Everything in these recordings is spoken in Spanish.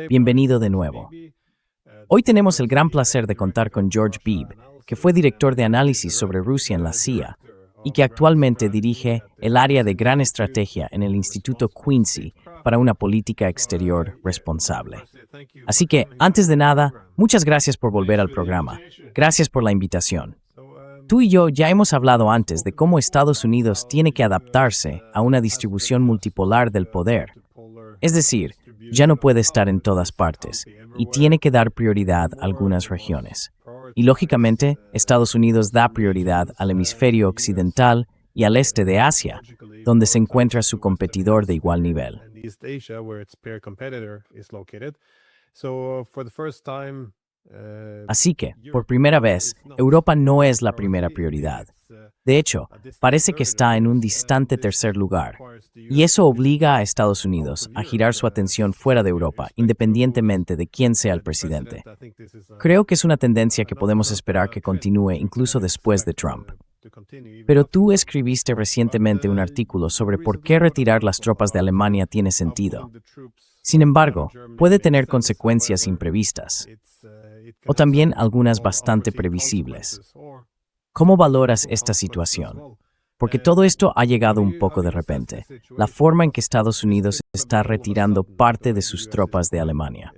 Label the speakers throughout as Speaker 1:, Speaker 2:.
Speaker 1: Bienvenido de nuevo. Hoy tenemos el gran placer de contar con George Beebe, que fue director de análisis sobre Rusia en la CIA y que actualmente dirige el área de gran estrategia en el Instituto Quincy para una política exterior responsable. Así que, antes de nada, muchas gracias por volver al programa. Gracias por la invitación. Tú y yo ya hemos hablado antes de cómo Estados Unidos tiene que adaptarse a una distribución multipolar del poder. Es decir, ya no puede estar en todas partes y tiene que dar prioridad a algunas regiones. Y lógicamente, Estados Unidos da prioridad al hemisferio occidental y al este de Asia, donde se encuentra su competidor de igual nivel. Así que, por primera vez, Europa no es la primera prioridad. De hecho, parece que está en un distante tercer lugar, y eso obliga a Estados Unidos a girar su atención fuera de Europa, independientemente de quién sea el presidente. Creo que es una tendencia que podemos esperar que continúe incluso después de Trump. Pero tú escribiste recientemente un artículo sobre por qué retirar las tropas de Alemania tiene sentido. Sin embargo, puede tener consecuencias imprevistas, o también algunas bastante previsibles. ¿Cómo valoras esta situación? Porque todo esto ha llegado un poco de repente, la forma en que Estados Unidos está retirando parte de sus tropas de Alemania.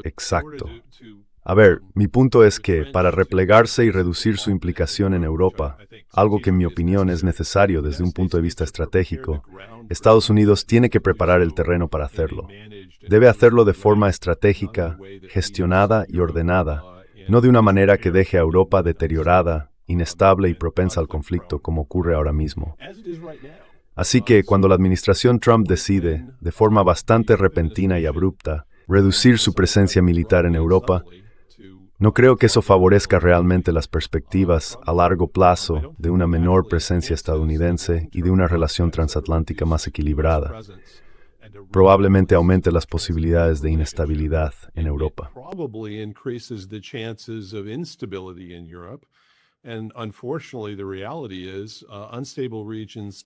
Speaker 2: Exacto. A ver, mi punto es que, para replegarse y reducir su implicación en Europa, algo que en mi opinión es necesario desde un punto de vista estratégico, Estados Unidos tiene que preparar el terreno para hacerlo. Debe hacerlo de forma estratégica, gestionada y ordenada, no de una manera que deje a Europa deteriorada, inestable y propensa al conflicto como ocurre ahora mismo. Así que, cuando la administración Trump decide, de forma bastante repentina y abrupta, reducir su presencia militar en Europa, no creo que eso favorezca realmente las perspectivas a largo plazo de una menor presencia estadounidense y de una relación transatlántica más equilibrada. Probablemente aumente las posibilidades de inestabilidad en Europa.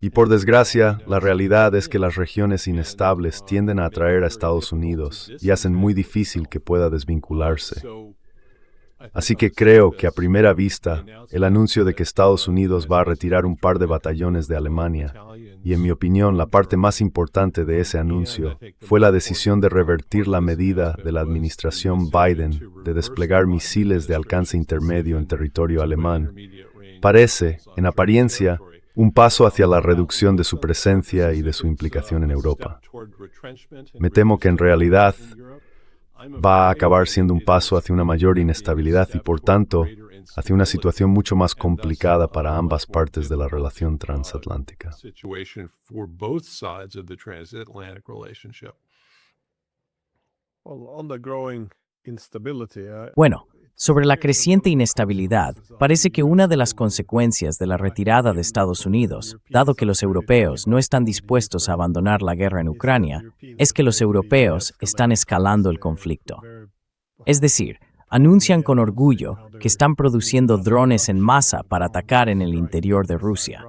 Speaker 2: Y por desgracia, la realidad es que las regiones inestables tienden a atraer a Estados Unidos y hacen muy difícil que pueda desvincularse. Así que creo que a primera vista, el anuncio de que Estados Unidos va a retirar un par de batallones de Alemania, y en mi opinión la parte más importante de ese anuncio, fue la decisión de revertir la medida de la administración Biden de desplegar misiles de alcance intermedio en territorio alemán, parece, en apariencia, un paso hacia la reducción de su presencia y de su implicación en Europa. Me temo que en realidad va a acabar siendo un paso hacia una mayor inestabilidad y, por tanto, hacia una situación mucho más complicada para ambas partes de la relación transatlántica.
Speaker 1: Bueno, sobre la creciente inestabilidad, parece que una de las consecuencias de la retirada de Estados Unidos, dado que los europeos no están dispuestos a abandonar la guerra en Ucrania, es que los europeos están escalando el conflicto. Es decir, anuncian con orgullo que están produciendo drones en masa para atacar en el interior de Rusia.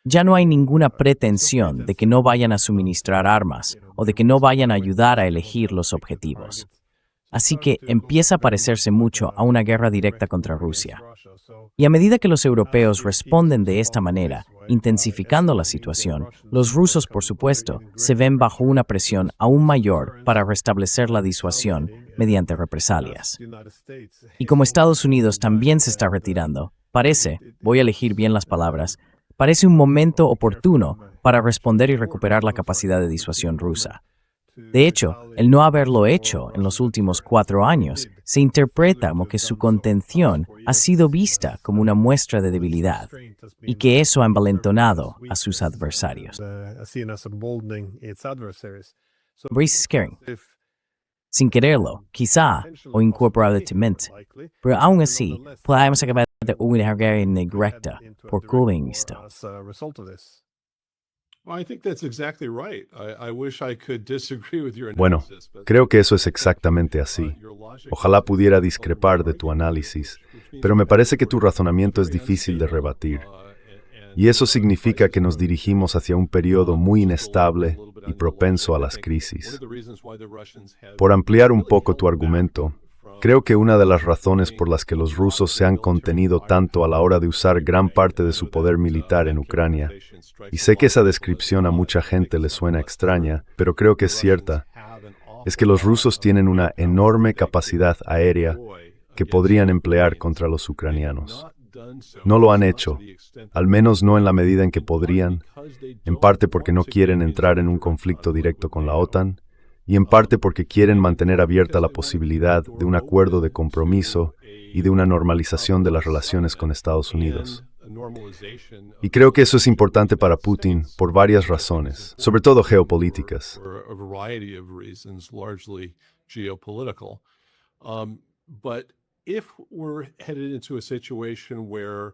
Speaker 1: Ya no hay ninguna pretensión de que no vayan a suministrar armas o de que no vayan a ayudar a elegir los objetivos. Así que empieza a parecerse mucho a una guerra directa contra Rusia. Y a medida que los europeos responden de esta manera, intensificando la situación, los rusos, por supuesto, se ven bajo una presión aún mayor para restablecer la disuasión mediante represalias. Y como Estados Unidos también se está retirando, parece, voy a elegir bien las palabras, parece un momento oportuno para responder y recuperar la capacidad de disuasión rusa. De hecho, el no haberlo hecho en los últimos 4 años se interpreta como que su contención ha sido vista como una muestra de debilidad y que eso ha envalentonado a sus adversarios. Brace Skering. Sin quererlo, quizá, o incorporadamente, pero aún así, podemos acabar de una guerra indirecta por culpa de esto.
Speaker 2: Bueno, creo que eso es exactamente así. Ojalá pudiera discrepar de tu análisis, pero me parece que tu razonamiento es difícil de rebatir. Y eso significa que nos dirigimos hacia un periodo muy inestable y propenso a las crisis. Por ampliar un poco tu argumento, creo que una de las razones por las que los rusos se han contenido tanto a la hora de usar gran parte de su poder militar en Ucrania, y sé que esa descripción a mucha gente le suena extraña, pero creo que es cierta, es que los rusos tienen una enorme capacidad aérea que podrían emplear contra los ucranianos. No lo han hecho, al menos no en la medida en que podrían, en parte porque no quieren entrar en un conflicto directo con la OTAN, y en parte porque quieren mantener abierta la posibilidad de un acuerdo de compromiso y de una normalización de las relaciones con Estados Unidos. Y creo que eso es importante para Putin por varias razones, sobre todo geopolíticas.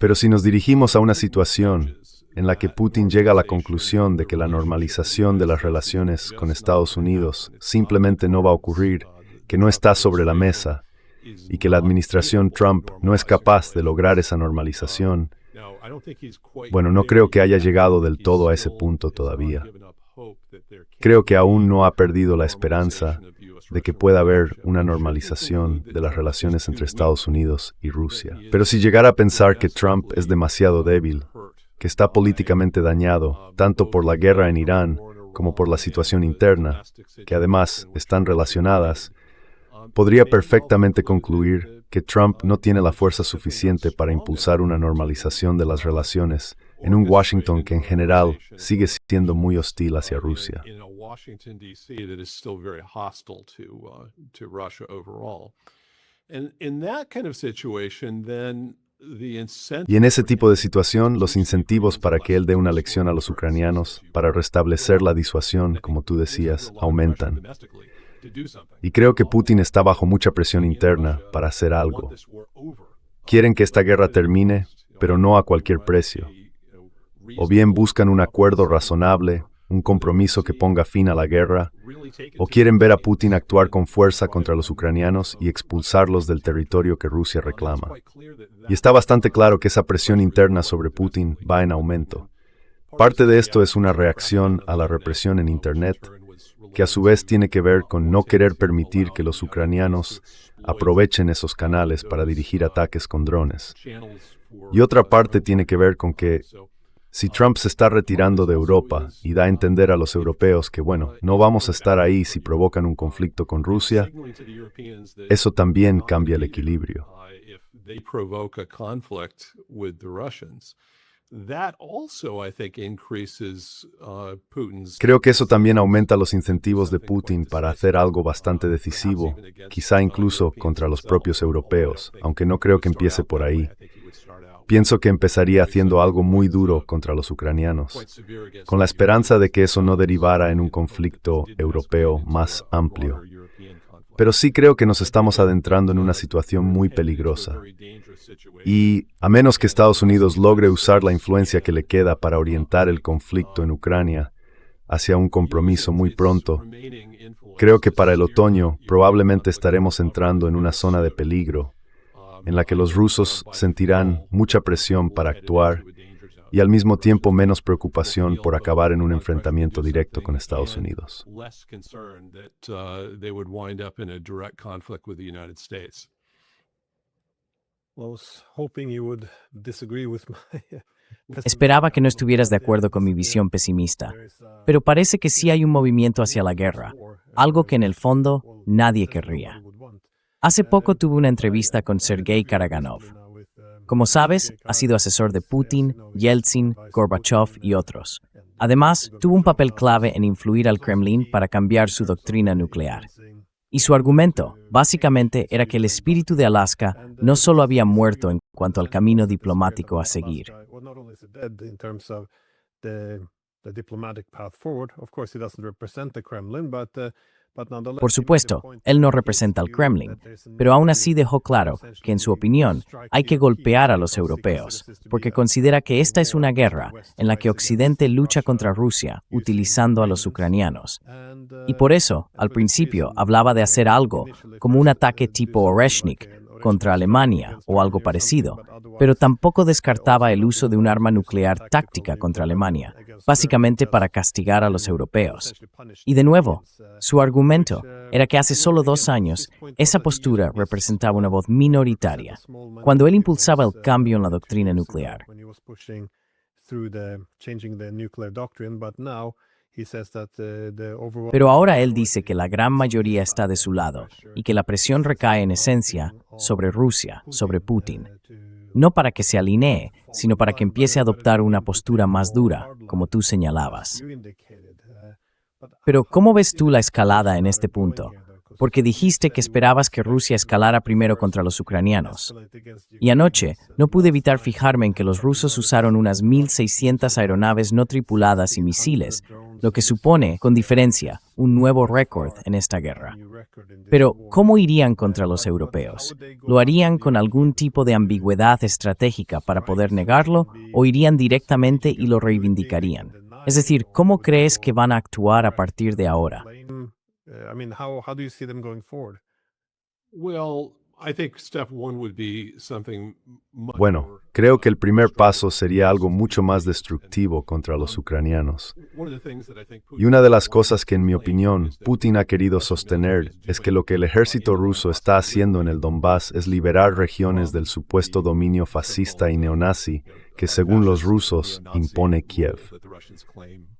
Speaker 2: Pero si nos dirigimos a una situación en la que Putin llega a la conclusión de que la normalización de las relaciones con Estados Unidos simplemente no va a ocurrir, que no está sobre la mesa, y que la administración Trump no es capaz de lograr esa normalización, bueno, no creo que haya llegado del todo a ese punto todavía. Creo que aún no ha perdido la esperanza de que pueda haber una normalización de las relaciones entre Estados Unidos y Rusia. Pero si llegara a pensar que Trump es demasiado débil, que está políticamente dañado, tanto por la guerra en Irán como por la situación interna, que además están relacionadas, podría perfectamente concluir que Trump no tiene la fuerza suficiente para impulsar una normalización de las relaciones en un Washington que en general sigue siendo muy hostil hacia Rusia. Y en ese tipo de situación, los incentivos para que él dé una lección a los ucranianos, para restablecer la disuasión, como tú decías, aumentan. Y creo que Putin está bajo mucha presión interna para hacer algo. Quieren que esta guerra termine, pero no a cualquier precio. O bien buscan un acuerdo razonable, un compromiso que ponga fin a la guerra, o quieren ver a Putin actuar con fuerza contra los ucranianos y expulsarlos del territorio que Rusia reclama. Y está bastante claro que esa presión interna sobre Putin va en aumento. Parte de esto es una reacción a la represión en Internet, que a su vez tiene que ver con no querer permitir que los ucranianos aprovechen esos canales para dirigir ataques con drones. Y otra parte tiene que ver con que si Trump se está retirando de Europa y da a entender a los europeos que, bueno, no vamos a estar ahí si provocan un conflicto con Rusia, eso también cambia el equilibrio. Creo que eso también aumenta los incentivos de Putin para hacer algo bastante decisivo, quizá incluso contra los propios europeos, aunque no creo que empiece por ahí. Pienso que empezaría haciendo algo muy duro contra los ucranianos, con la esperanza de que eso no derivara en un conflicto europeo más amplio. Pero sí creo que nos estamos adentrando en una situación muy peligrosa. Y, a menos que Estados Unidos logre usar la influencia que le queda para orientar el conflicto en Ucrania hacia un compromiso muy pronto, creo que para el otoño probablemente estaremos entrando en una zona de peligro, en la que los rusos sentirán mucha presión para actuar y al mismo tiempo menos preocupación por acabar en un enfrentamiento directo con Estados Unidos.
Speaker 1: Esperaba que no estuvieras de acuerdo con mi visión pesimista, pero parece que sí hay un movimiento hacia la guerra, algo que en el fondo nadie querría. Hace poco tuve una entrevista con Sergei Karaganov. Como sabes, ha sido asesor de Putin, Yeltsin, Gorbachev y otros. Además, tuvo un papel clave en influir al Kremlin para cambiar su doctrina nuclear. Y su argumento, básicamente, era que el espíritu de Alaska no solo había muerto en cuanto al camino diplomático a seguir. Por supuesto, él no representa al Kremlin, pero aún así dejó claro que, en su opinión, hay que golpear a los europeos, porque considera que esta es una guerra en la que Occidente lucha contra Rusia utilizando a los ucranianos. Y por eso, al principio, hablaba de hacer algo como un ataque tipo Oreshnik contra Alemania o algo parecido, pero tampoco descartaba el uso de un arma nuclear táctica contra Alemania, básicamente para castigar a los europeos. Y de nuevo, su argumento era que hace solo 2 años esa postura representaba una voz minoritaria, cuando él impulsaba el cambio en la doctrina nuclear. Pero ahora él dice que la gran mayoría está de su lado y que la presión recae en esencia sobre Rusia, sobre Putin. No para que se alinee, sino para que empiece a adoptar una postura más dura, como tú señalabas. Pero ¿cómo ves tú la escalada en este punto? Porque dijiste que esperabas que Rusia escalara primero contra los ucranianos. Y anoche no pude evitar fijarme en que los rusos usaron unas 1.600 aeronaves no tripuladas y misiles, lo que supone, con diferencia, un nuevo récord en esta guerra. Pero, ¿cómo irían contra los europeos? ¿Lo harían con algún tipo de ambigüedad estratégica para poder negarlo o irían directamente y lo reivindicarían? Es decir, ¿cómo crees que van a actuar a partir de ahora?
Speaker 3: How do you see them going forward? Well, I think step one would be something much
Speaker 2: Bueno,
Speaker 3: more,
Speaker 2: creo que el primer paso sería algo mucho más destructivo contra los ucranianos.
Speaker 3: one of the things that I think
Speaker 2: Y una de las cosas que, en mi opinión, Putin ha querido sostener es que lo que el ejército ruso está haciendo en el Donbass es liberar regiones del supuesto dominio fascista y neonazi que, según los rusos, impone Kiev.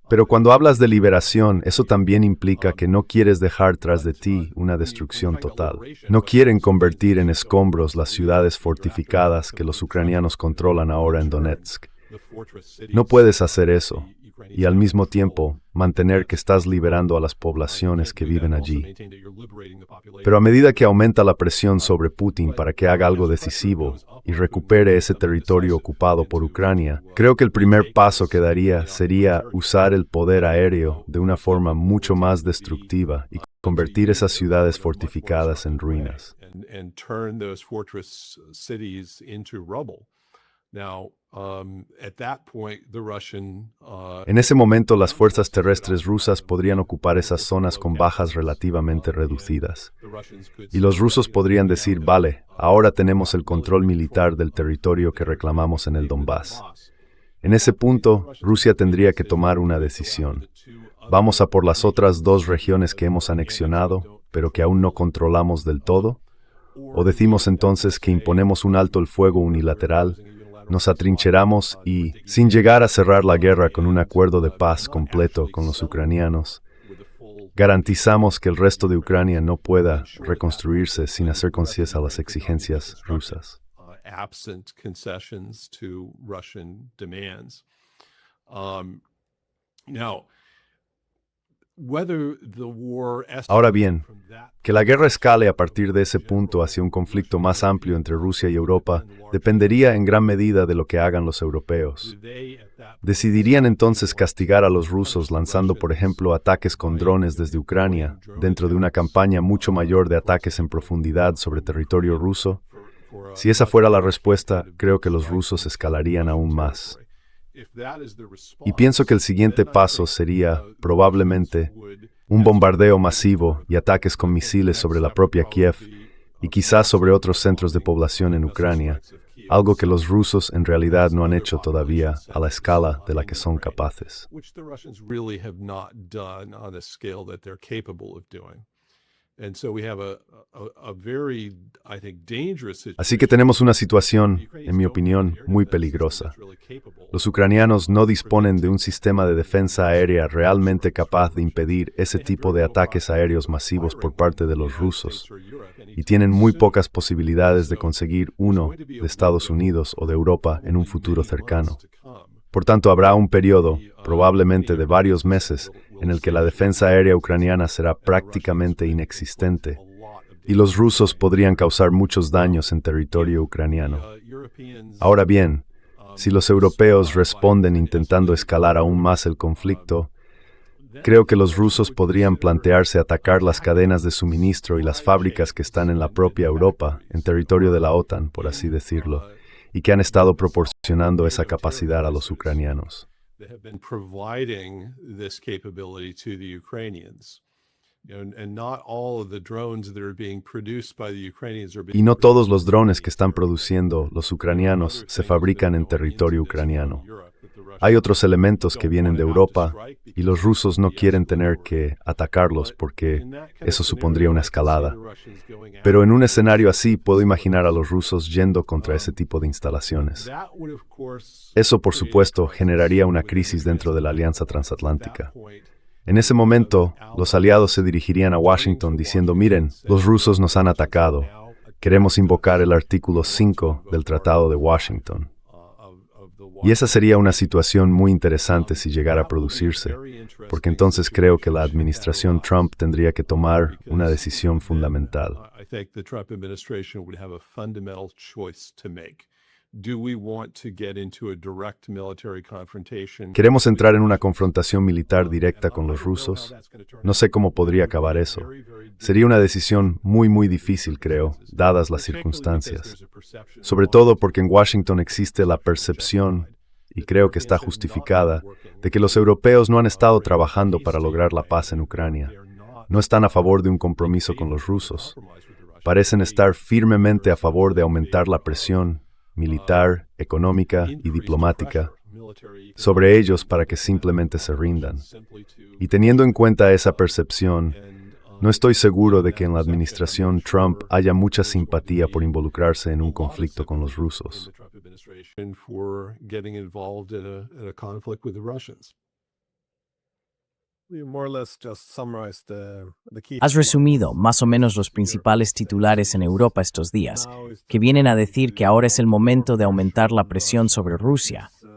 Speaker 2: Pero cuando hablas de liberación, eso también implica que no quieres dejar tras de ti una destrucción total. No quieren convertir en escombros las ciudades fortificadas que los ucranianos controlan ahora en Donetsk. No puedes hacer eso y al mismo tiempo mantener que estás liberando a las poblaciones que viven allí. Pero a medida que aumenta la presión sobre Putin para que haga algo decisivo y recupere ese territorio ocupado por Ucrania, creo que el primer paso que daría sería usar el poder aéreo de una forma mucho más destructiva y convertir esas ciudades fortificadas en ruinas.
Speaker 3: and turn those fortress cities into rubble. Now, at that point, the Russian
Speaker 2: En ese momento, las fuerzas terrestres rusas podrían ocupar esas zonas con bajas relativamente reducidas. Y los rusos podrían decir, vale, ahora tenemos el control militar del territorio que reclamamos en el Donbass. En ese punto, Rusia tendría que tomar una decisión. ¿Vamos a por las otras 2 regiones que hemos anexionado, pero que aún no controlamos del todo? ¿O decimos entonces que imponemos un alto el fuego unilateral, nos atrincheramos y, sin llegar a cerrar la guerra con un acuerdo de paz completo con los ucranianos, garantizamos que el resto de Ucrania no pueda reconstruirse sin hacer conciencia a las exigencias rusas?
Speaker 3: absent concessions to Russian demands? Now, whether the war
Speaker 2: Ahora bien,
Speaker 3: from that
Speaker 2: que la guerra escale a partir de ese punto hacia un conflicto más amplio entre Rusia y Europa dependería en gran medida de lo que hagan los europeos.
Speaker 3: they at that
Speaker 2: ¿Decidirían entonces castigar a los rusos lanzando, por ejemplo, ataques con drones desde Ucrania, dentro de una campaña mucho mayor de ataques en profundidad sobre territorio ruso? Si esa fuera la respuesta, creo que los rusos escalarían aún más.
Speaker 3: if that is the response,
Speaker 2: Y pienso que el siguiente paso sería, probablemente, un bombardeo masivo y ataques con misiles sobre la propia Kiev y quizás sobre otros centros de población en Ucrania, algo que los rusos en realidad no han hecho todavía a la escala de la que son capaces.
Speaker 3: which the Russians really have not done on a scale that they're capable of doing. And so we have a very, I think, dangerous situation.
Speaker 2: Así que tenemos una situación, en mi opinión, muy peligrosa. Los ucranianos no disponen de un sistema de defensa aérea realmente capaz de impedir ese tipo de ataques aéreos masivos por parte de los rusos, y tienen muy pocas posibilidades de conseguir uno de Estados Unidos o de Europa en un futuro cercano. Por tanto, habrá un periodo, probablemente de varios meses, en el que la defensa aérea ucraniana será prácticamente inexistente, y los rusos podrían causar muchos daños en territorio ucraniano. Ahora bien, si los europeos responden intentando escalar aún más el conflicto, creo que los rusos podrían plantearse atacar las cadenas de suministro y las fábricas que están en la propia Europa, en territorio de la OTAN, por así decirlo, y que han estado proporcionando esa capacidad a los ucranianos.
Speaker 3: That have been providing this capability to the Ukrainians. And not all of the drones that are being produced by the Ukrainians are being
Speaker 2: Y no
Speaker 3: produced
Speaker 2: todos los drones que
Speaker 3: in
Speaker 2: están
Speaker 3: Europe.
Speaker 2: produciendo los ucranianos
Speaker 3: Other
Speaker 2: se
Speaker 3: things
Speaker 2: fabrican
Speaker 3: that
Speaker 2: en
Speaker 3: go into
Speaker 2: territorio
Speaker 3: this from
Speaker 2: ucraniano.
Speaker 3: Europe that the
Speaker 2: Hay
Speaker 3: Russians
Speaker 2: otros elementos que
Speaker 3: don't
Speaker 2: vienen
Speaker 3: want
Speaker 2: de
Speaker 3: to have to
Speaker 2: Europa
Speaker 3: strike
Speaker 2: y
Speaker 3: because
Speaker 2: los
Speaker 3: it
Speaker 2: rusos no
Speaker 3: would
Speaker 2: quieren
Speaker 3: de-escalate
Speaker 2: tener
Speaker 3: war.
Speaker 2: que atacarlos
Speaker 3: But
Speaker 2: porque
Speaker 3: in that kind of
Speaker 2: eso supondría
Speaker 3: scenario,
Speaker 2: una
Speaker 3: I can see
Speaker 2: escalada.
Speaker 3: the Russians going
Speaker 2: Pero en
Speaker 3: after
Speaker 2: un
Speaker 3: those
Speaker 2: escenario
Speaker 3: sorts
Speaker 2: así
Speaker 3: of
Speaker 2: puedo imaginar a los
Speaker 3: facilities.
Speaker 2: rusos yendo contra ese tipo de instalaciones.
Speaker 3: That would, of course,
Speaker 2: Eso, por
Speaker 3: create a
Speaker 2: supuesto,
Speaker 3: crisis
Speaker 2: generaría una
Speaker 3: within the
Speaker 2: crisis dentro de la alianza
Speaker 3: transatlantic. At that
Speaker 2: transatlántica.
Speaker 3: point,
Speaker 2: En ese momento, los aliados se dirigirían a
Speaker 3: turning
Speaker 2: Washington
Speaker 3: to
Speaker 2: diciendo,
Speaker 3: Washington
Speaker 2: miren,
Speaker 3: saying,
Speaker 2: los rusos
Speaker 3: "Look,
Speaker 2: nos
Speaker 3: the
Speaker 2: han
Speaker 3: Russians have
Speaker 2: atacado.
Speaker 3: now
Speaker 2: Queremos
Speaker 3: attacked us.
Speaker 2: invocar el
Speaker 3: We
Speaker 2: artículo
Speaker 3: want to
Speaker 2: 5
Speaker 3: invoke
Speaker 2: del Tratado de Washington.
Speaker 3: of the
Speaker 2: Y esa
Speaker 3: Washington
Speaker 2: sería una
Speaker 3: Treaty."
Speaker 2: situación muy interesante si llegara a
Speaker 3: That will be a
Speaker 2: producirse,
Speaker 3: very interesting
Speaker 2: porque entonces creo que la
Speaker 3: situation should that
Speaker 2: administración
Speaker 3: arise.
Speaker 2: Trump tendría que tomar una
Speaker 3: Because
Speaker 2: decisión
Speaker 3: then,
Speaker 2: fundamental.
Speaker 3: I think the Trump administration would have a fundamental choice to make. Do we want to get into a direct military confrontation?
Speaker 2: ¿Queremos
Speaker 3: with
Speaker 2: entrar en
Speaker 3: the
Speaker 2: una
Speaker 3: Russians?
Speaker 2: confrontación militar directa
Speaker 3: And
Speaker 2: con
Speaker 3: I
Speaker 2: los
Speaker 3: don't know how
Speaker 2: rusos?
Speaker 3: that's going to turn
Speaker 2: No
Speaker 3: out.
Speaker 2: sé cómo
Speaker 3: It
Speaker 2: podría
Speaker 3: would be
Speaker 2: acabar
Speaker 3: a
Speaker 2: eso.
Speaker 3: very, very
Speaker 2: Sería una
Speaker 3: difficult
Speaker 2: decisión muy, muy difícil, creo,
Speaker 3: circumstances,
Speaker 2: dadas las
Speaker 3: particularly because
Speaker 2: circunstancias.
Speaker 3: there's a perception in
Speaker 2: Sobre todo
Speaker 3: Washington,
Speaker 2: porque en Washington existe la percepción, y
Speaker 3: that the
Speaker 2: creo que está
Speaker 3: Europeans have not
Speaker 2: justificada,
Speaker 3: been working
Speaker 2: de que los
Speaker 3: to,
Speaker 2: europeos no han estado
Speaker 3: bring
Speaker 2: trabajando
Speaker 3: peace
Speaker 2: para
Speaker 3: to
Speaker 2: lograr la
Speaker 3: Ukraine.
Speaker 2: paz en Ucrania.
Speaker 3: They're not
Speaker 2: No están a favor de un
Speaker 3: in
Speaker 2: compromiso con
Speaker 3: favor
Speaker 2: los
Speaker 3: of a
Speaker 2: rusos.
Speaker 3: compromise with the Russians.
Speaker 2: Parecen
Speaker 3: They
Speaker 2: estar firmemente a
Speaker 3: very
Speaker 2: favor de
Speaker 3: much in
Speaker 2: aumentar la
Speaker 3: favor of
Speaker 2: presión militar, económica y
Speaker 3: increased
Speaker 2: diplomática
Speaker 3: pressure, military,
Speaker 2: sobre
Speaker 3: economic,
Speaker 2: ellos para que
Speaker 3: diplomatic,
Speaker 2: simplemente se
Speaker 3: on the
Speaker 2: rindan.
Speaker 3: Russians simply to
Speaker 2: Y teniendo en cuenta esa
Speaker 3: and,
Speaker 2: percepción, no estoy seguro de que en la
Speaker 3: that perception, I'm
Speaker 2: administración
Speaker 3: not
Speaker 2: Trump
Speaker 3: sure
Speaker 2: haya mucha
Speaker 3: there's going to
Speaker 2: simpatía por
Speaker 3: be
Speaker 2: involucrarse en
Speaker 3: a
Speaker 2: un
Speaker 3: lot of
Speaker 2: conflicto con los
Speaker 3: sympathy in
Speaker 2: rusos.
Speaker 3: the Trump administration for getting involved in a conflict with the Russians.
Speaker 4: You more or less just summarized the key
Speaker 1: Has resumido
Speaker 4: headlines
Speaker 1: más o menos los
Speaker 4: here
Speaker 1: principales
Speaker 4: today.
Speaker 1: titulares en Europa estos días,
Speaker 4: Now is
Speaker 1: que
Speaker 4: the
Speaker 1: vienen a
Speaker 4: time
Speaker 1: decir
Speaker 4: to
Speaker 1: que ahora es el
Speaker 4: mount
Speaker 1: momento
Speaker 4: more
Speaker 1: de aumentar
Speaker 4: pressure
Speaker 1: la
Speaker 4: on
Speaker 1: presión
Speaker 4: Russia.
Speaker 1: sobre Rusia.
Speaker 4: This,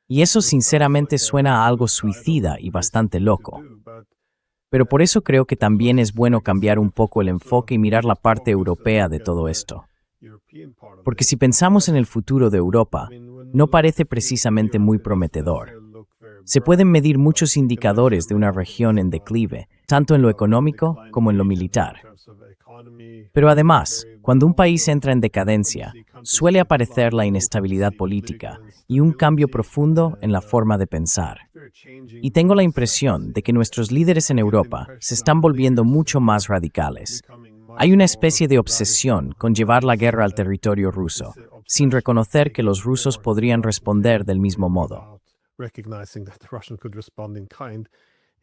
Speaker 1: Y eso
Speaker 4: this sounds
Speaker 1: sinceramente
Speaker 4: like a
Speaker 1: suena a algo
Speaker 4: good title,
Speaker 1: suicida y
Speaker 4: good
Speaker 1: bastante
Speaker 4: thing to
Speaker 1: loco.
Speaker 4: do, but
Speaker 1: Pero por eso creo que
Speaker 4: that's why
Speaker 1: también
Speaker 4: it's
Speaker 1: es bueno
Speaker 4: like
Speaker 1: cambiar un poco el
Speaker 4: also
Speaker 1: enfoque y mirar la
Speaker 4: need to
Speaker 1: parte
Speaker 4: focus and
Speaker 1: europea
Speaker 4: look
Speaker 1: de
Speaker 4: at
Speaker 1: todo
Speaker 4: the
Speaker 1: esto.
Speaker 4: European part of
Speaker 1: Porque
Speaker 4: this
Speaker 1: si pensamos en el
Speaker 4: question.
Speaker 1: futuro de Europa,
Speaker 4: I mean, when
Speaker 1: no
Speaker 4: we look
Speaker 1: parece
Speaker 4: at the future of
Speaker 1: precisamente
Speaker 4: Europe,
Speaker 1: muy
Speaker 4: it doesn't
Speaker 1: prometedor.
Speaker 4: necessarily look very
Speaker 1: Se
Speaker 4: bright,
Speaker 1: pueden medir
Speaker 4: but
Speaker 1: muchos
Speaker 4: you can
Speaker 1: indicadores de
Speaker 4: measure
Speaker 1: una
Speaker 4: many
Speaker 1: región en
Speaker 4: things
Speaker 1: declive, tanto en lo
Speaker 4: of a
Speaker 1: económico
Speaker 4: declining
Speaker 1: como en lo
Speaker 4: region in
Speaker 1: militar.
Speaker 4: terms of economy,
Speaker 1: Pero además,
Speaker 4: military, but
Speaker 1: cuando un país
Speaker 4: also
Speaker 1: entra en
Speaker 4: when you
Speaker 1: decadencia,
Speaker 4: see countries
Speaker 1: suele aparecer
Speaker 4: decline,
Speaker 1: la
Speaker 4: you also
Speaker 1: inestabilidad
Speaker 4: see
Speaker 1: política
Speaker 4: political
Speaker 1: y un cambio
Speaker 4: instability
Speaker 1: profundo en la
Speaker 4: and
Speaker 1: forma de pensar.
Speaker 4: very changing
Speaker 1: Y tengo la
Speaker 4: mindsets.
Speaker 1: impresión de que nuestros líderes en
Speaker 4: I get the
Speaker 1: Europa se
Speaker 4: impression
Speaker 1: están
Speaker 4: our
Speaker 1: volviendo
Speaker 4: leaders in
Speaker 1: mucho más
Speaker 4: Europe are
Speaker 1: radicales.
Speaker 4: becoming
Speaker 1: Hay
Speaker 4: much
Speaker 1: una
Speaker 4: more
Speaker 1: especie de
Speaker 4: radical
Speaker 1: obsesión con llevar la
Speaker 4: towards
Speaker 1: guerra al territorio ruso,
Speaker 4: this
Speaker 1: sin
Speaker 4: obsession
Speaker 1: reconocer que
Speaker 4: making
Speaker 1: los rusos
Speaker 4: war
Speaker 1: podrían
Speaker 4: Russian
Speaker 1: responder del mismo
Speaker 4: territory
Speaker 1: modo.
Speaker 4: without recognizing that the Russian could respond in kind.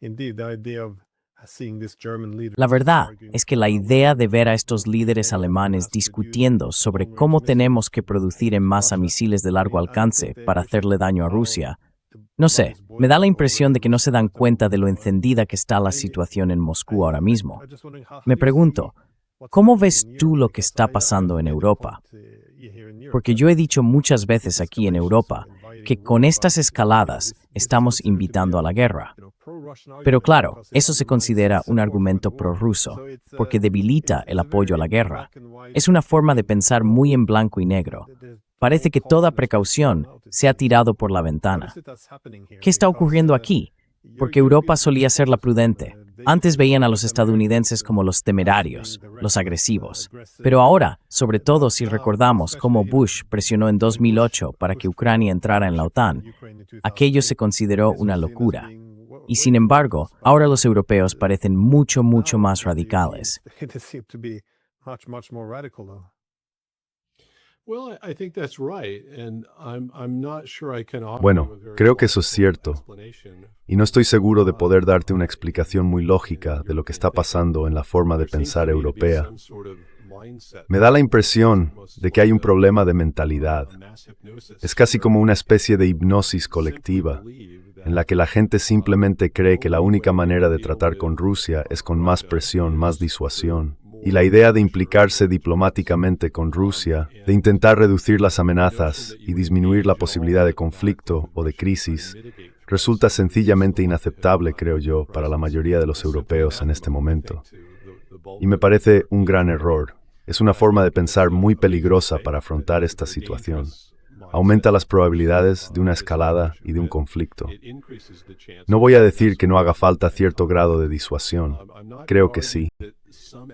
Speaker 4: Indeed, the idea of seeing this German leader
Speaker 1: La verdad
Speaker 4: arguing
Speaker 1: es que la idea de ver a estos líderes alemanes discutiendo sobre cómo tenemos que producir en masa misiles de largo alcance para hacerle daño a Rusia, no sé, me da la impresión de que no se dan cuenta de lo encendida que está la situación en Moscú ahora mismo. Me pregunto, ¿cómo ves tú lo que está pasando en Europa? Porque yo he dicho muchas veces aquí en Europa que con estas escaladas estamos invitando a la guerra. Pero claro, eso se considera un argumento prorruso, porque debilita el apoyo a la guerra. Es una forma de pensar muy en blanco y negro. Parece que toda precaución se ha tirado por la ventana. ¿Qué está ocurriendo aquí? Porque Europa solía ser la prudente. Antes veían a los estadounidenses como los temerarios, los agresivos. Pero ahora, sobre todo si recordamos cómo Bush presionó en 2008 para que Ucrania entrara en la OTAN, aquello se consideró una locura. Y sin embargo, ahora los europeos parecen mucho más radicales.
Speaker 3: Well, I think that's right, and I'm not sure I can offer
Speaker 2: Bueno,
Speaker 3: you a very
Speaker 2: creo que eso es
Speaker 3: logical
Speaker 2: cierto.
Speaker 3: explanation.
Speaker 2: Y no estoy seguro de poder darte una explicación muy lógica de lo que está pasando en la forma de
Speaker 3: There seems
Speaker 2: pensar
Speaker 3: to me to be
Speaker 2: europea.
Speaker 3: some sort of mindset
Speaker 2: Me da la
Speaker 3: that
Speaker 2: impresión de que hay un problema de mentalidad.
Speaker 3: a mass hypnosis
Speaker 2: Es casi
Speaker 3: where
Speaker 2: como una especie de hipnosis
Speaker 3: simply
Speaker 2: colectiva,
Speaker 3: believe that
Speaker 2: en la que la gente simplemente cree que la única manera de tratar con Rusia es con más presión, más disuasión. Y la idea de implicarse diplomáticamente con Rusia, de intentar reducir las amenazas y disminuir la posibilidad de conflicto o de crisis, resulta sencillamente inaceptable, creo yo, para la mayoría de los europeos en este momento. Y me parece un gran error. Es una forma de pensar muy peligrosa para afrontar esta situación. Aumenta las probabilidades de una escalada y de un conflicto. No voy a decir que no haga falta cierto grado de disuasión. Creo que sí.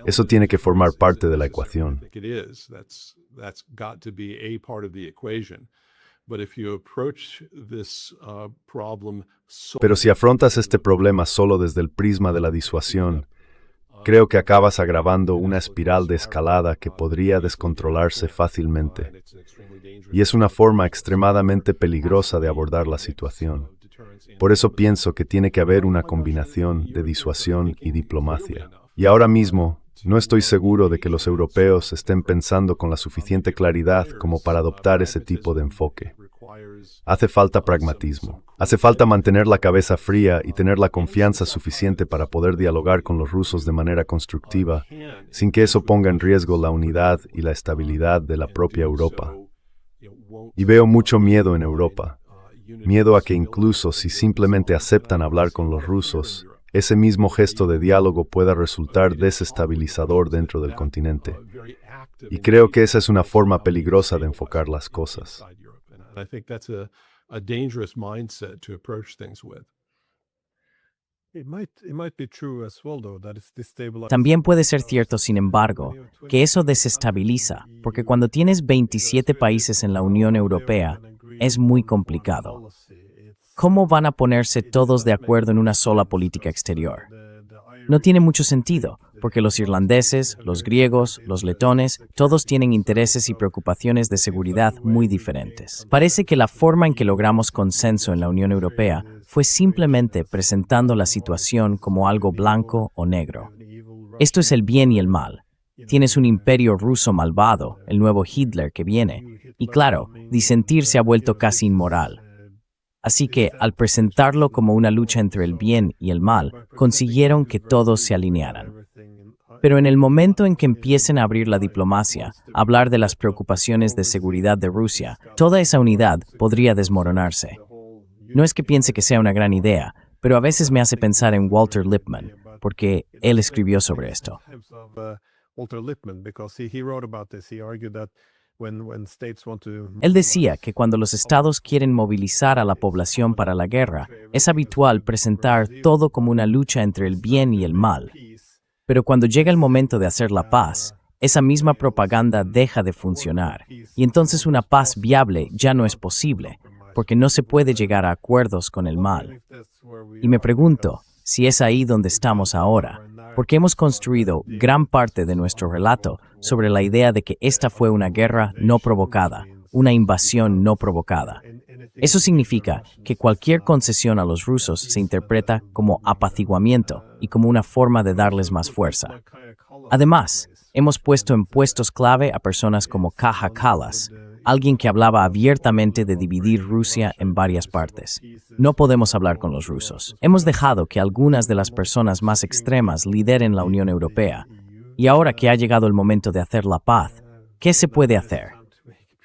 Speaker 2: Eso tiene que formar parte de la ecuación. Pero si afrontas este problema solo desde el prisma de la disuasión, creo que acabas agravando una espiral de escalada que podría descontrolarse fácilmente. Y es una forma extremadamente peligrosa de abordar la situación. Por eso pienso que tiene que haber una combinación de disuasión y diplomacia. Y ahora mismo, no estoy seguro de que los europeos estén pensando con la suficiente claridad como para adoptar ese tipo de enfoque. Hace falta pragmatismo. Hace falta mantener la cabeza fría y tener la confianza suficiente para poder dialogar con los rusos de manera constructiva, sin que eso ponga en riesgo la unidad y la estabilidad de la propia Europa. Y veo mucho miedo en Europa. Miedo a que incluso si simplemente aceptan hablar con los rusos, ese mismo gesto de diálogo pueda resultar desestabilizador dentro del continente. Y creo que esa es una forma peligrosa de enfocar las cosas.
Speaker 1: También puede ser cierto, sin embargo, que eso desestabiliza, porque cuando tienes 27 países en la Unión Europea, es muy complicado. ¿Cómo van a ponerse todos de acuerdo en una sola política exterior? No tiene mucho sentido, porque los irlandeses, los griegos, los letones, todos tienen intereses y preocupaciones de seguridad muy diferentes. Parece que la forma en que logramos consenso en la Unión Europea fue simplemente presentando la situación como algo blanco o negro. Esto es el bien y el mal. Tienes un imperio ruso malvado, el nuevo Hitler que viene, y claro, disentir se ha vuelto casi inmoral. Así que, al presentarlo como una lucha entre el bien y el mal, consiguieron que todos se alinearan. Pero en el momento en que empiecen a abrir la diplomacia, hablar de las preocupaciones de seguridad de Rusia, toda esa unidad podría desmoronarse. No es que piense que sea una gran idea, pero a veces me hace pensar en Walter Lippmann, porque él escribió sobre esto. Él decía que cuando los estados quieren movilizar a la población para la guerra, es habitual presentar todo como una lucha entre el bien y el mal. Pero cuando llega el momento de hacer la paz, esa misma propaganda deja de funcionar, y entonces una paz viable ya no es posible, porque no se puede llegar a acuerdos con el mal. Y me pregunto si es ahí donde estamos ahora, porque hemos construido gran parte de nuestro relato sobre la idea de que esta fue una guerra no provocada, una invasión no provocada. Eso significa que cualquier concesión a los rusos se interpreta como apaciguamiento y como una forma de darles más fuerza. Además, hemos puesto en puestos clave a personas como Kaja Kallas, alguien que hablaba abiertamente de dividir Rusia en varias partes. No podemos hablar con los rusos. Hemos dejado que algunas de las personas más extremas lideren la Unión Europea. Y ahora que ha llegado el momento de hacer la paz, ¿qué se puede hacer?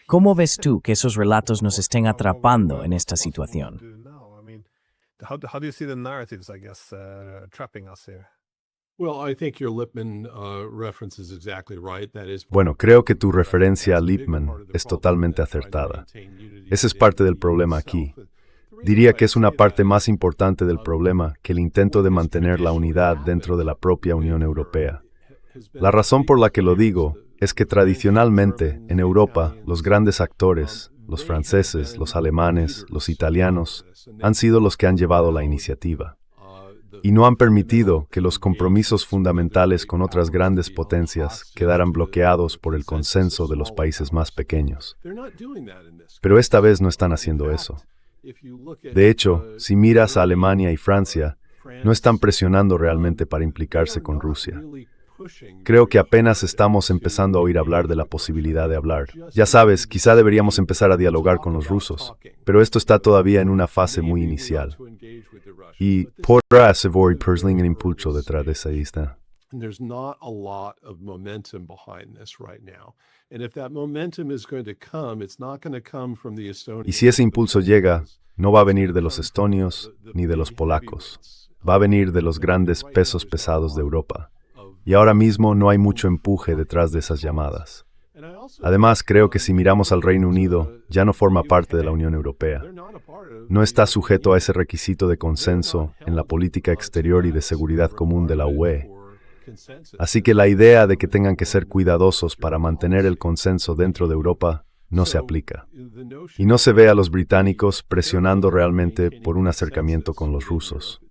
Speaker 1: ¿Cómo ves tú que esos relatos nos estén atrapando en esta situación?
Speaker 2: Bueno, creo que tu referencia a Lippmann es totalmente acertada. Ese es parte del problema aquí. Diría que es una parte más importante del problema que el intento de mantener la unidad dentro de la propia Unión Europea. La razón por la que lo digo es que tradicionalmente, en Europa, los grandes actores, los franceses, los alemanes, los italianos, han sido los que han llevado la iniciativa. Y no han permitido que los compromisos fundamentales con otras grandes potencias quedaran bloqueados por el consenso de los países más pequeños. Pero esta vez no están haciendo eso. De hecho, si miras a Alemania y Francia, no están presionando realmente para implicarse con Rusia. Creo que apenas estamos empezando a oír hablar de la posibilidad de hablar. Ya sabes, quizá deberíamos empezar a dialogar con los rusos, pero esto está todavía en una fase muy inicial. Y podrá aseverar Persling el impulso detrás de esa lista.
Speaker 3: There's not a lot of momentum behind this right now. And if that momentum is going to come, it's not going to come from the Estonians.
Speaker 2: Y si ese impulso llega, no va a venir de los estonios ni de los polacos. Va a venir de los grandes pesos pesados de Europa. Y ahora mismo no hay mucho empuje detrás de esas llamadas. Además, creo que si miramos al Reino Unido, ya no forma parte de la Unión Europea. No está sujeto a ese requisito de consenso en la política exterior y de seguridad común de la UE. Así que la idea de que tengan que ser cuidadosos para mantener el consenso dentro de Europa no se aplica. Y no se ve a los británicos presionando realmente por un acercamiento con los rusos.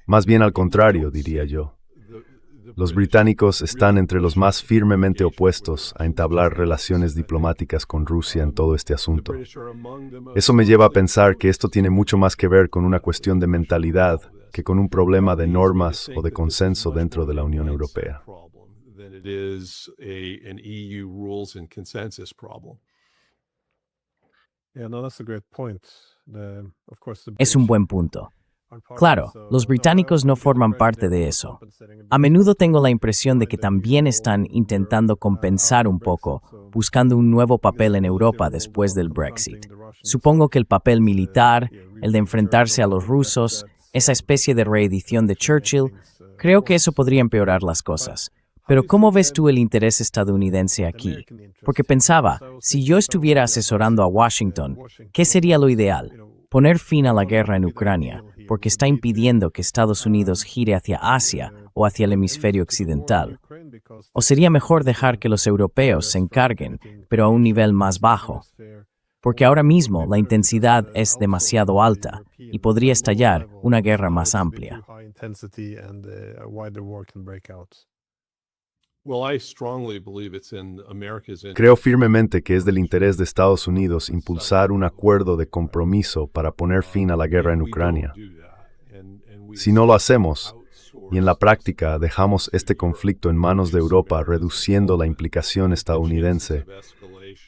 Speaker 2: Más bien al contrario, diría yo. Los británicos están entre los más firmemente opuestos a entablar relaciones diplomáticas con Rusia en todo este asunto. Eso me lleva a pensar que esto tiene mucho más que ver con una cuestión de mentalidad que con un problema de normas o de consenso dentro de la Unión Europea.
Speaker 1: Es un buen punto. Claro, los británicos no forman parte de eso. A menudo tengo la impresión de que también están intentando compensar un poco, buscando un nuevo papel en Europa después del Brexit. Supongo que el papel militar, el de enfrentarse a los rusos, esa especie de reedición de Churchill, creo que eso podría empeorar las cosas. Pero ¿cómo ves tú el interés estadounidense aquí? Porque pensaba, si yo estuviera asesorando a Washington, ¿qué sería lo ideal? Poner fin a la guerra en Ucrania, porque está impidiendo que Estados Unidos gire hacia Asia o hacia el hemisferio occidental. ¿O sería mejor dejar que los europeos se encarguen, pero a un nivel más bajo? Porque ahora mismo la intensidad es demasiado alta y podría estallar una guerra más amplia.
Speaker 2: Creo firmemente que es del interés de Estados Unidos impulsar un acuerdo de compromiso para poner fin a la guerra en Ucrania. Si no lo hacemos, y en la práctica dejamos este conflicto en manos de Europa reduciendo la implicación estadounidense,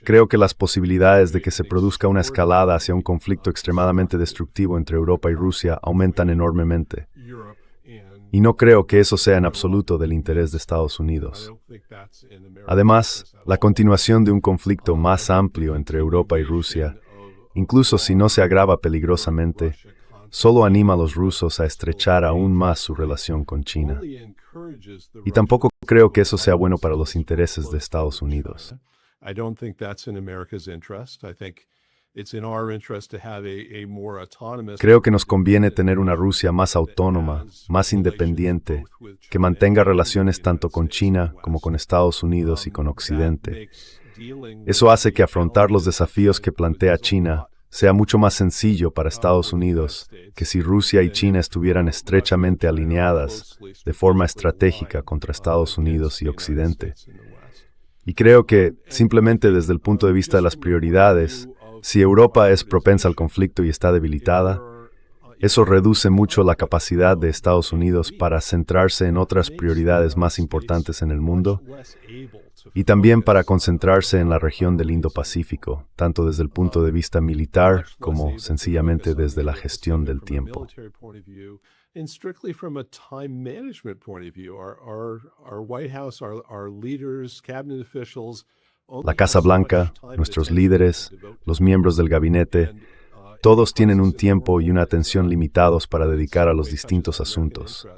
Speaker 2: creo que las posibilidades de que se produzca una escalada hacia un conflicto extremadamente destructivo entre Europa y Rusia aumentan enormemente. Y no creo que eso sea en absoluto del interés de Estados Unidos. Además, la continuación de un conflicto más amplio entre Europa y Rusia, incluso si no se agrava peligrosamente, solo anima a los rusos a estrechar aún más su relación con China. Y tampoco creo que eso sea bueno para los intereses de Estados Unidos. Creo que nos conviene tener una Rusia más autónoma, más independiente, que mantenga relaciones tanto con China como con Estados Unidos y con Occidente. Eso hace que afrontar los desafíos que plantea China sea mucho más sencillo para Estados Unidos que si Rusia y China estuvieran estrechamente alineadas de forma estratégica contra Estados Unidos y Occidente. Y creo que, simplemente desde el punto de vista de las prioridades, si Europa es propensa al conflicto y está debilitada, eso reduce mucho la capacidad de Estados Unidos para centrarse en otras prioridades más importantes en el mundo y también para concentrarse en la región del Indo-Pacífico, tanto desde el punto de vista militar como sencillamente desde la gestión del tiempo.
Speaker 3: And strictly from a time management point of view, our White House, our leaders, cabinet officials,
Speaker 2: La Casa Blanca, nuestros líderes, los miembros del gabinete, todos tienen un tiempo y una atención limitados para dedicar a los distintos asuntos.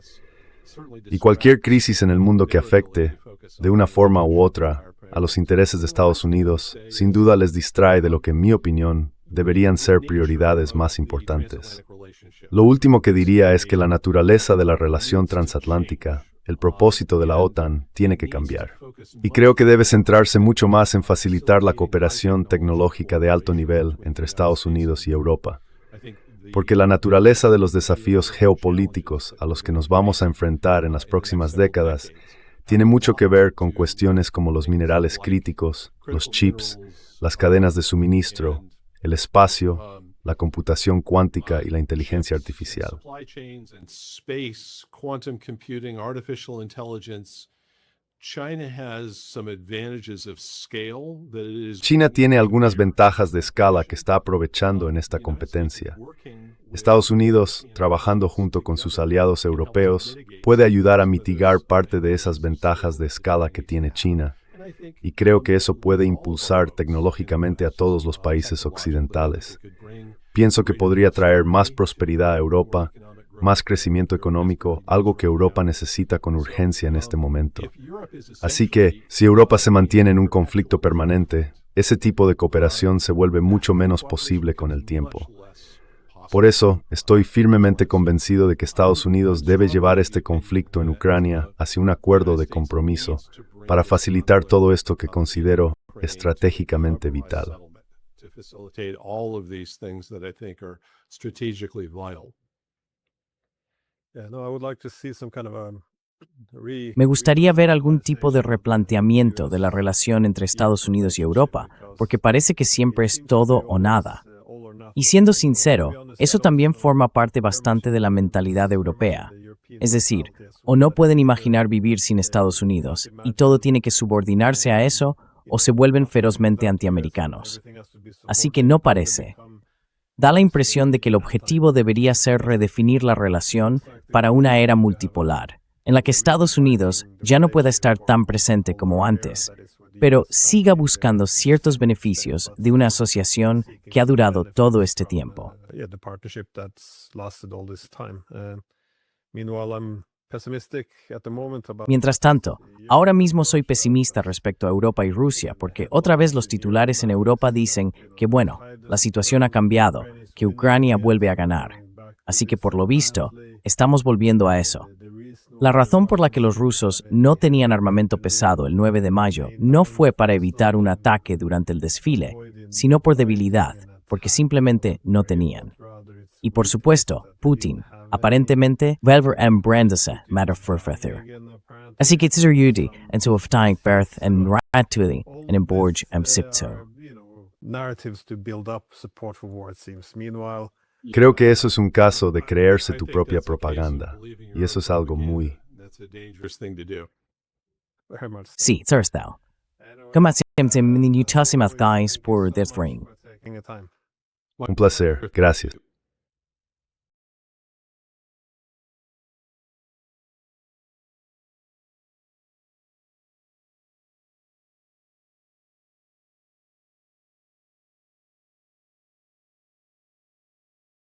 Speaker 2: Y cualquier crisis en el mundo que afecte, de una forma u otra, a los intereses de Estados Unidos, sin duda les distrae de lo que, en mi opinión, deberían ser prioridades más importantes. Lo último que diría es que la naturaleza de la relación transatlántica, el propósito de la OTAN, tiene que cambiar. Y creo que debe centrarse mucho más en facilitar la cooperación tecnológica de alto nivel entre Estados Unidos y Europa. Porque la naturaleza de los desafíos geopolíticos a los que nos vamos a enfrentar en las próximas décadas tiene mucho que ver con cuestiones como los minerales críticos, los chips, las cadenas de suministro, el espacio, la computación cuántica y la inteligencia artificial. China tiene algunas ventajas de escala que está aprovechando en esta competencia. Estados Unidos, trabajando junto con sus aliados europeos, puede ayudar a mitigar parte de esas ventajas de escala que tiene China, y creo que eso puede impulsar tecnológicamente a todos los países occidentales. Pienso que podría traer más prosperidad a Europa, más crecimiento económico, algo que Europa necesita con urgencia en este momento. Así que, si Europa se mantiene en un conflicto permanente, ese tipo de cooperación se vuelve mucho menos posible con el tiempo. Por eso, estoy firmemente convencido de que Estados Unidos debe llevar este conflicto en Ucrania hacia un acuerdo de compromiso para facilitar todo esto que considero estratégicamente vital.
Speaker 4: Yeah, no, I would like to see some kind of
Speaker 1: Me gustaría ver algún tipo de replanteamiento de la relación entre Estados Unidos y Europa, porque parece que siempre es todo o nada. Y siendo sincero, eso también forma parte bastante de la mentalidad europea. Es decir, o no pueden imaginar vivir sin Estados Unidos, y todo tiene que subordinarse a eso, o se vuelven ferozmente antiamericanos. Así que no parece. Da la impresión de que el objetivo debería ser redefinir la relación para una era multipolar, en la que Estados Unidos ya no pueda estar tan presente como antes, pero siga buscando ciertos beneficios de una asociación que ha durado todo este tiempo. Mientras tanto, ahora mismo soy pesimista respecto a Europa y Rusia, porque otra vez los titulares en Europa dicen que, bueno, la situación ha cambiado, que Ucrania vuelve a ganar. Así que, por lo visto, estamos volviendo a eso. La razón por la que los rusos no tenían armamento pesado el 9 de mayo no fue para evitar un ataque durante el desfile, sino por debilidad, porque simplemente no tenían. Y por supuesto, Putin, aparentemente, väljer en brändelse med förfötter. Así que tser yudi, en så ofta berth en ratuli, en en borg sipto.
Speaker 4: Narratives to build up support for war, it seems. Meanwhile,
Speaker 2: Creo que eso es un caso de creerse tu propia propaganda, y eso es algo muy...
Speaker 4: very much so.
Speaker 1: Sí, thou. Como siempre, minutasimas guys por desfring.
Speaker 4: Taking the time.
Speaker 2: Un placer, gracias.